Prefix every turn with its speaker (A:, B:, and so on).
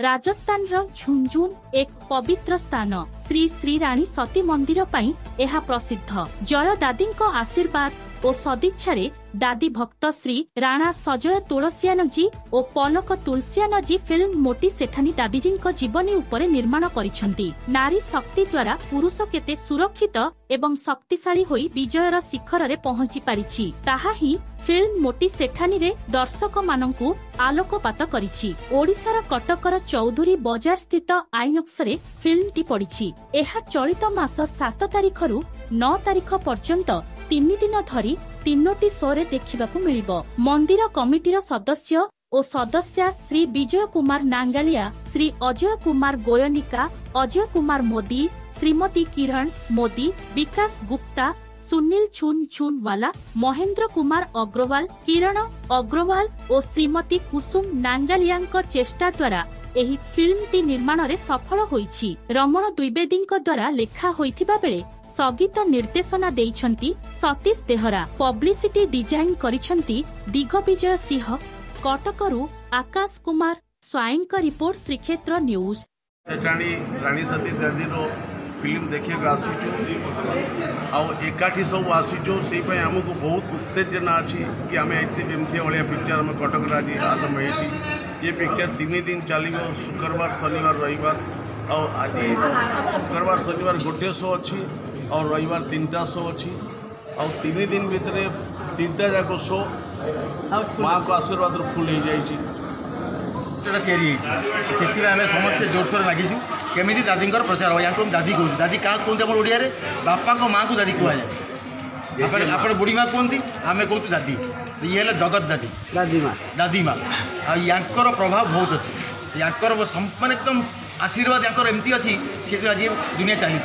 A: राजस्थान झुंझुन एक पवित्र स्थान श्री श्री राणी सती मंदिर पाई एहा प्रसिद्ध। जय दादी आशीर्वाद और सदिच्छारे दादी भक्त श्री राणा सजय तुलसियानजी और पलक तुलसियानजी फिल्म मोटी सेठानी दादीजी जीवनी उपरे निर्माण करिसंती। नारी शक्ति द्वारा पुरुष केते सुरक्षित एवं शक्तिशाली होई विजयर शिखर रे पहुंची पारिछि ताहा ही फिल्म मोटी सेठानी रे दर्शक मानंकु आलोकपात करिछि। ओडिशार कटकर चौधुरी बजार स्थित आइनक्स रे फिल्म टी पड़िछि। एहा चलित मास 7 तारिखरु 9 तारिख पर्यंत 3 दिन धरी 3टी शो रे देखिबाकु मिलिबो। मंदिर कमिटीर सदस्य और सदस्या श्री विजय कुमार नांगालिया, श्री अजय कुमार गोयनिका, अजय कुमार मोदी, श्रीमती किरण मोदी, विकास गुप्ता, सुनील छुन छुनवाला, महेंद्र कुमार अग्रवाल, किरण अग्रवाल और श्रीमती कुसुम नांगालिया चेष्टा द्वारा एही फिल्म टी निर्माण रे सफल होईछि। रमण द्विवेदी द्वारा लेखा होइथिबा बेले संगीत निर्देशना देइछंती सतीश देहरा। पब्लिसिटी डिजाइन करिछंती दिग्विजय सिंह। कटकरू आकाश कुमार स्वाईं का रिपोर्ट श्रीक्षेत्र न्यूज।
B: राणी सती दादी फिल्म देखिए आसीचु एकाठी सब आसीचु से आमको बहुत उत्तेजना अच्छी कि आम एमती भाया पिक्चर आम कटक आज आलम ये पिक्चर 3 दिन चलो शुक्रवार शनिवार रविवार आज शुक्रवार शनिवार गोटे शो अच्छी और रविवार 3टा शो अच्छी और 3 दिन भितर 3टा जाक शो माँ को आशीर्वाद फुल हो जाए
C: आम समस्ते जोरसोर लगिशु केमी दादी प्रचार हो या दादी कहूँ दादी क्या कहते आम ओडिया बापा को माँ को दादी कहुए आप बुढ़ी माँ कहते आम कहूँ दादी ये है जगत दादी दादी माँ यांकर प्रभाव बहुत अच्छी यांकर माने एकदम आशीर्वाद यांकर एमती अच्छी से आज दुनिया चली।